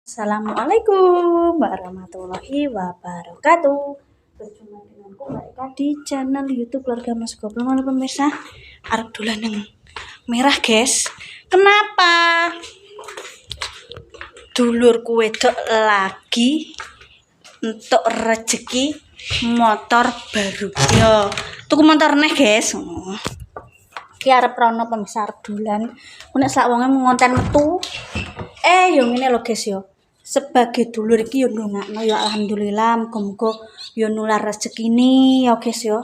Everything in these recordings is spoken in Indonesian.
Assalamualaikum warahmatullahi wabarakatuh. Berjumpa denganku Mbak Eka di channel YouTube Keluarga Mas Goblong. Halo pemirsa, arep dolan yang merah guys. Kenapa? Dulurku wedok lagi untuk rezeki motor baru. Yo, tuku motor neh guys. Ki arep rono pemirsa arep dolan. Nek sak wonge ngonten metu. Yo ngene lho guys yo. Sebagai dulur iki yo ndongakno ya alhamdulillah muga-muga yo nular rezekine ya guys yo.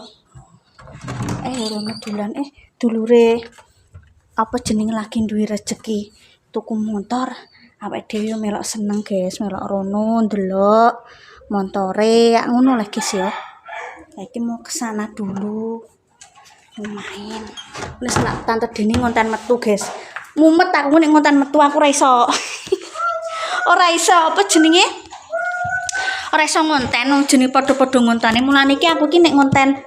Rono dolan dulure apa jenenge lagi duwe rezeki tuku motor. Awake dhewe yo melok seneng guys, melok rono ndelok montore ya ngono lah guys yo. Iki mau kesana dulu. Main. Wis nak tante Deni ngonten metu guys. Mumet aku nek ngonten metu aku ora iso. Ora iso apa jenenge? Ora iso ngonten wong jenenge padha-padha ngontane. Mulane iki aku ki nek ngonten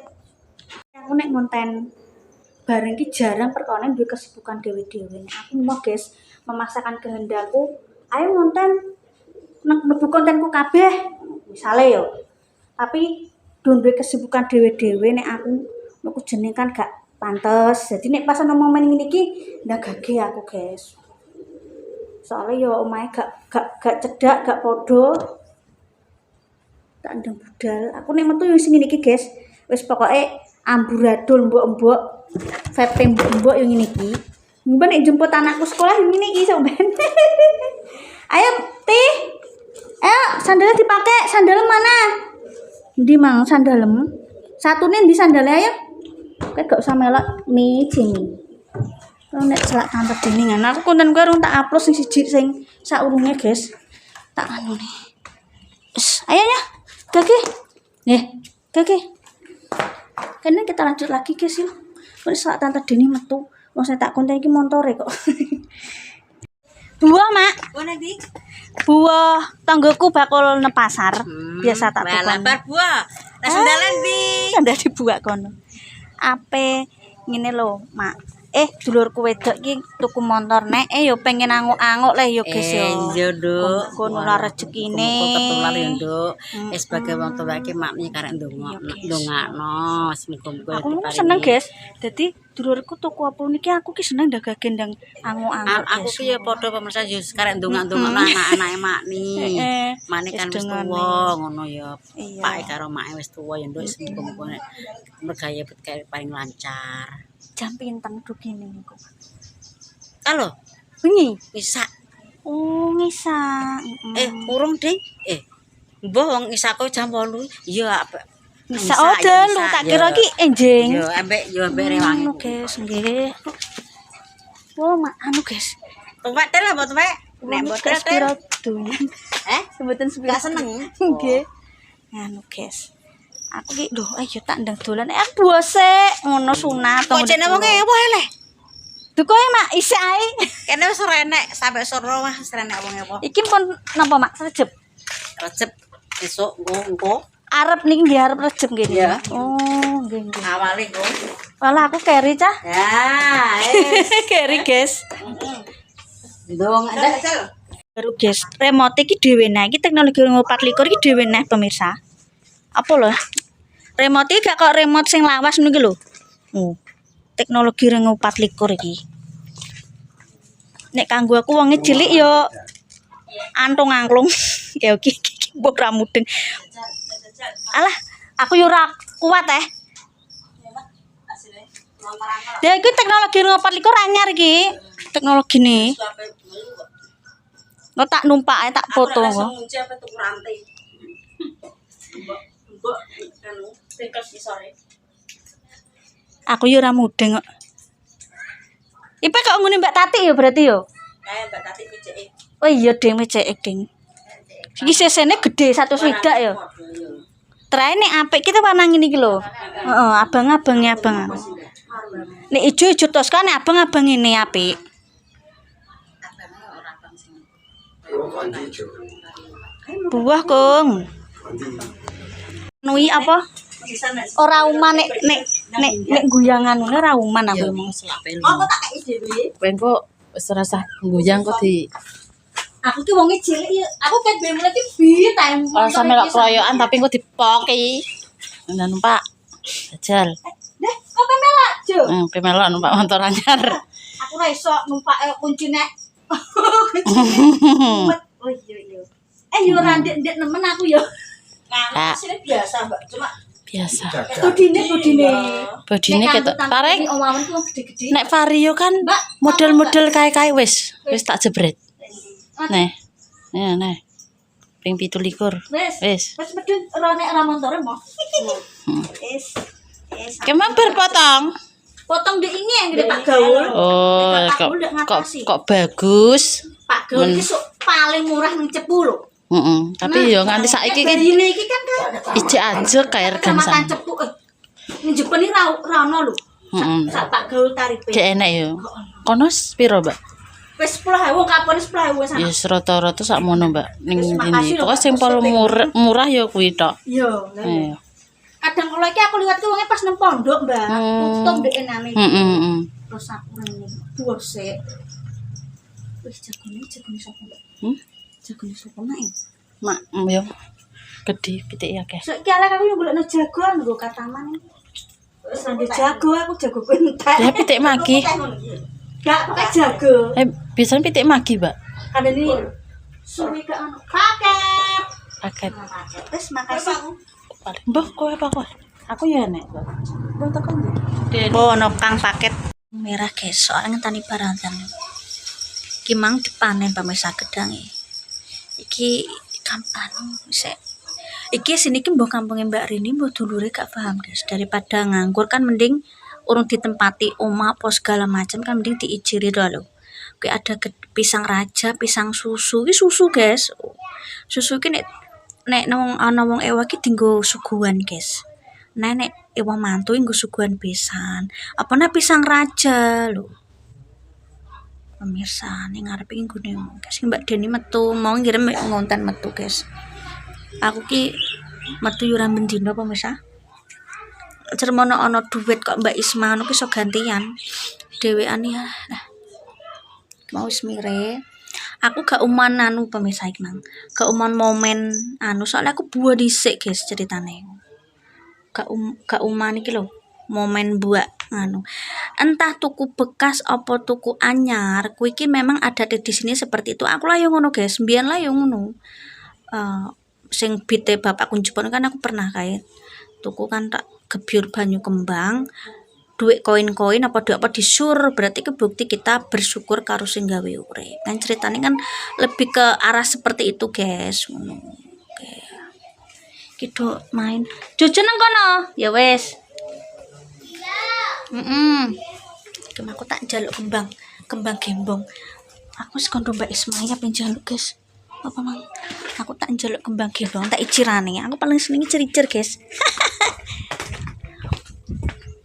bareng ki jarang perkara duwe kesibukan dhewe-dhewe. Aku mau guys memaksakan kehendakku, ayo ngonten mlebu kontenku kabeh. Misale yo. Tapi duwe kesibukan dhewe-dhewe nek aku jenenge kan gak pantes. Jadi nek pas ana momen ngene iki ndagage aku guys. Soalnya yo omahe gak cedak, gak podo. Tak ndang budal. Aku nek metu yo sing ngene iki, guys. Wis pokoke amburadul mbok-mbok, vape mbok-mbok yo ngene iki. Mbok nek jemput anakku sekolah yo ngene iki sampean. Ayo, Tih. Ayo, sandalnya dipakai. Sandal mana? Ndi mang sandalem? Satune ndi sandalnya ayo? Kayak gak usah melok mijing. Nek celak tante Deni kan aku konten gue urung tak upload sing siji sing saurunge guys. Tak anu nih. Wis, ayo ya. Gage. Gage. Kene kita lanjut lagi guys yuk. Wis celak tante Deni metu. Wong saya tak konten iki montore kok. Buah, Mak. Buah nanti? Buah tanggoku bakul nang pasar. Biasa tak tukang. Lebar buah. Lah sandalan di. Sandal dibuak kono. Ape ngene lho, Mak. Dulurku wedok iki tuku motor nek yo pengen anguk-anguk le yo guys yo. Iya, Nduk. Kono nular rezekine. Ketular ya, Nduk. Sebagai wong tuwa iki makne karek ndongakno. Muga-muga aku seneng guys. Dadi dulurku tuku apa niki aku ki seneng ndagake ndang anguk-anguk. Aku ki ya padha pemirsa yo karek ndongak-ndongakno anak-anake makni. Makni kan wis tuwa ngono ya. Pake karo make wis tuwa ya, Nduk. Muga-muga nek mergaya paling lancar. Jam pinten dugine niku? Halo, Bengi. bisa. Oh, ngisa. Urung, Ding. Mbah wong isako jam 8. Iya, Ngisa dalu tak kira ki enjing. Yo ambek rewangi. Guys, nggih. Oh, anu guys. Tuwek tel apa tuwek? Nek mboten tel. Sebutan sepira. Gak seneng. Nggih. Anu guys. Aku ki lho ayo tak ndang dolan aku bose ngono sunat Kok jene wong e apa le? Dukoe Mak isih ae. Kene wis renek sampe sore wah wis renek wong e apa. Iki pun napa Mak Recep? Recep esuk engko. Arep niki nggih arep Recep nggih. Iya. Oh, nggih. Awale engko. Walah aku carry cah. Ya, Carry guys. Ndong ada. Baru guys, remote iki dhewe nah iki teknologi 4 iki dhewe nah pemirsa. Apa lho? Remote iki gak kok remote sing lawas ngono iki lho. Teknologi ring 4 iki. Nek kanggo aku wonge cilik yo antung-angklung. Ya iki mbok ra mudeng. Alah, aku yo ora kuat Ya iki teknologi ring 4 anyar iki. Teknologine. Nggak tak numpak tak foto kok. Aku yo ora mudeng kok. Ipe kok ngene Mbak Tati ya berarti yo. Mbak Tati miceke. Oh iya Ding miceke Ding. Iki sesene gede 100 ya. Trae nek apik kita warna ngene iki lho. Heeh, abang-abangnya abang. Nek ijo-ijo Tosca nek abang-abang ini apik. Buah kong. Nui apa? Ora uman nek guyangan ngono ora uman aku ngomong. Apa tak kei dhewe? Ben kok wis rasa guyang kok di Aku ki wonge cilik ya. Aku ket ben mulai ki bi time. Kalau sampe lak kroyokan tapi engko dipoki. Ndak numpak. Jajal. Deh, kok pemelak, Jo? Pemelok numpak motor anyar. Aku ra iso numpak kuncine. Oh iya. Yo ra ndek nemen aku yo. Nah, sini biasa, Mbak. Cuma biasa. Bodine ketok. Parek nek vario kan model-model kae wis tak jebret. Nih. Ya, nih. Ping 17. Wis. Wis medun nek ra montore mo. Wis. Kemang berpotong. Potong di ini yang gede Pak Gaul. Oh, kok bagus. Pak Gaul iki paling murah ning Cepu lho. Tapi yo nganti saiki kan iki kan ijek aja kae regane sama Cepu. Ning Jepun iki ra ono lho. Sak Pak Gaul tarife. Gek enek yo. Kono piro, Mbak? Wis 10.000 kapone 10.000 wis. Ya rata-rata sakmono, Mbak. Ning ndi. Pokoke sing paling murah ya kuwi tok. Yo. Kadang kalau iki aku liwat ki wonge pas nang pondok, Mbak. Tutup ndek enane. Terus aku rene buah sik. Wis jagone sapa, Mbak? Jagone sapa nek? Mak, yo. Gede pitik ya, Guys. Saiki arek aku yo golekno jagoan nggo kataman. Wis nang jago aku jago pentek. Ya pitik magi. Gak pakai jago. Biasanya pitik magi, Mbak. Kadene suwi gak ono paket. Wis makasih. Mbah, kowe apa kowe? Aku ya enek. Mbah tekan. Ono kang paket merah, Guys. Soalnya ngenteni barantan. Iki mang dipanen pemirsa gedang iki kampanu sik. Iki sini ki mbok kampunge Mbak Rini, mbok dulure gak paham, Guys. Daripada nganggur kan mending urung ditempati omah apa segala macam kan mending diijiri lho. Kuwi ada pisang raja, pisang susu. Iki susu, Guys. Susu ki nek ana wong ewa ki dienggo suguhan, Guys. Nek ewa mantu nggo suguhan pisan. Apa nek pisang raja lho. Pemirsa, ning ngarepe nggone Guys, Mbak Deni metu mau ngirim ngonten metu, Guys. Aku ki metu yo ra bendina pemirsa. Cermono ana duit kok Mbak Isma ngono ki iso gantian. Dhewean ya. Nah. Mau wis mire. Aku gak uman anu pemirsa iki nang. Gak uman momen anu soalnya aku buah dhisik, Guys, ceritane. Gak uman iki lho. Momen buat anu. Entah tuku bekas apa tuku anyar, kuwi iki memang ada di sini seperti itu. Aku lah yo ngono, Guys. Mbiyen lah yo ngono. Sing bite bapakku Jepun kan aku pernah kae. Tuku kan tak gebyur banyu kembang. Duit koin-koin apa duit apa disur, berarti ke bukti kita bersyukur karo sing gawe urip. Kan ceritanya kan lebih ke arah seperti itu, Guys. Ngono. Oke. Gitu main. Cucu nang kono. Ya wes. Aku tak jaluk kembang gembong. Aku wis kondo Mbak Ismaya penjaluk, Guys. Apa mang? Aku tak njaluk kembang gembong, tak icirane. Aku paling seneng icir-icir, Guys.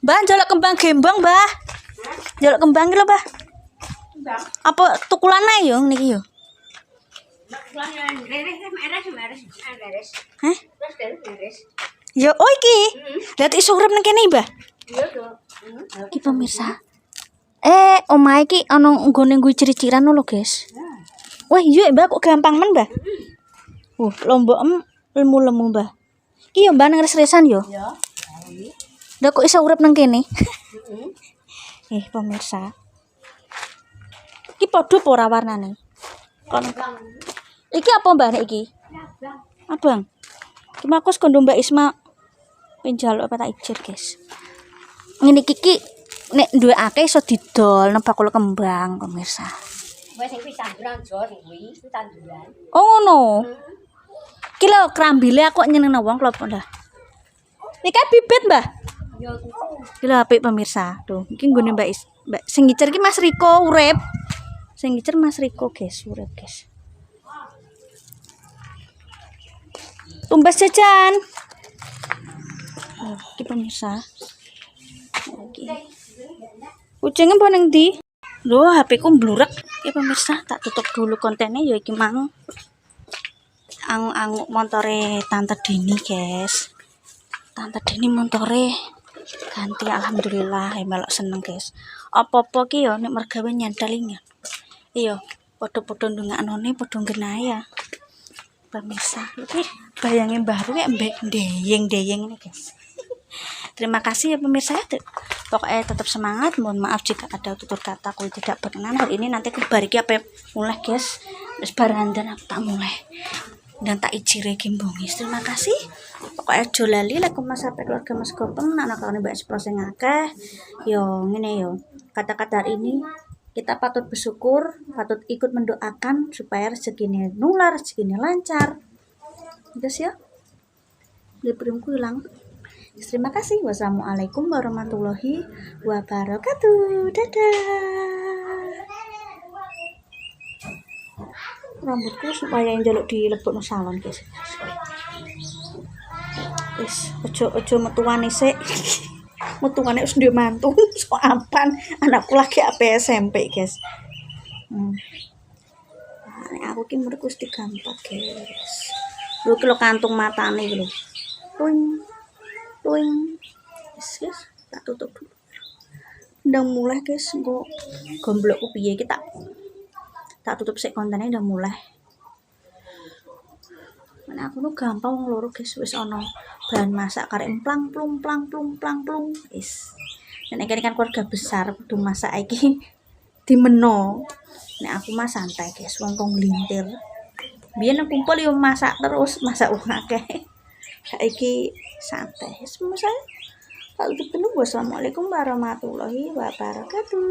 Mbah, njaluk kembang gembong, Mbah. Njaluk kembang iki lho, Mbah. Apa tukulan ae yo niki yo? Hah? Yo, oh iki. Lihat iso urip nang kene, Mbah. Iya, Dok. Iki pemirsa. Omahe iki ana nggone nggo ciri-ciran lho, Guys. Wah, iya, Mbah, kok gampang men, Mbah. Lombok lemu-lemu, Mbah. Iki yo Mbah nang res-resan yo. Iya. Lah kok iso urip nang kene? Pemirsa. Iki padha apa ora warnane? Iki apa, Mbah nek iki? Abang. Iki aku kondo Mbak Isma penjaluk apa tak ijir, Guys. Ngene iki nek duwe akeh iso didol nang bakul kembang, pemirsa. Wes iki tanduran jor kuwi, tanduran. Oh ngono. Iki lho krambile aku nyenengno wong klop ndah. Iki bibit, Mbah. Ya tuku. Iki lho apik pemirsa. Tuh, iki nggone Mbak sing ngicer iki Mas Riko urip. Sing ngicer Mas Riko, Guys, urip, Guys. Tumbas jajan. Iki pemirsa. Iki. Kucingnya apa nang ndi? Lho, HP ku mblurek. Iki pemirsa, tak tutup dulu kontennya ya iki mang. Anguk-anguk montore Tante Deni, Guys. Tante Deni montore ganti alhamdulillah melok seneng, Guys. Apa-apa ki yo nek mergawe nyandalingan. Iya. Podo-podo ndongaknone podo ngenae ya. Pemirsa, iki bayangin baru kayak mbek deyeng-deyeng ini guys. Terima kasih ya pemirsa. Pokoknya tetap semangat. Mohon maaf jika ada tutur kataku tidak berkenan. Hari ini nanti aku bariki apa mulai guys. Terus barandan aku tak mulai. Dan tak ijire gimbongis. Terima kasih. Pokoknya aja lali like Mas sampai keluarga Mas Gopeng anak-anak mbak sing akeh. Yo ngene yo. Kata-kata hari ini kita patut bersyukur, patut ikut mendoakan supaya rezekinya nular, rezekinya lancar. Guys ya. Librimku hilang. Terima kasih. Wassalamualaikum warahmatullahi wabarakatuh. Dadah. Rambutku supaya yang jaluk dilebokno salon guys. Wis ojo metuane sik. Metuane wis duwe mantu. So ampan anakku lagi apa SMP guys. Nah, aku ki menurutku wis digampak guys. Lho ki kantung matane iki lho. Tuing. Yes, tak tutup dulu. Udah mulai guys, kok gomblokku piye iki tak tutup sik kontennya udah mulai. Mana aku tuh gampang wong loro guys, wis ana bahan masak karek emplang plung. Wis. Dan iki kan keluarga besar kudu masak iki dimeno. Nek aku mah santai guys, wong kong nglintir. Biyen kumpul yo masak terus, masak wong akeh. Saiki santai. Semua saya tak tutup dulu. Wassalamualaikum warahmatullahi wabarakatuh.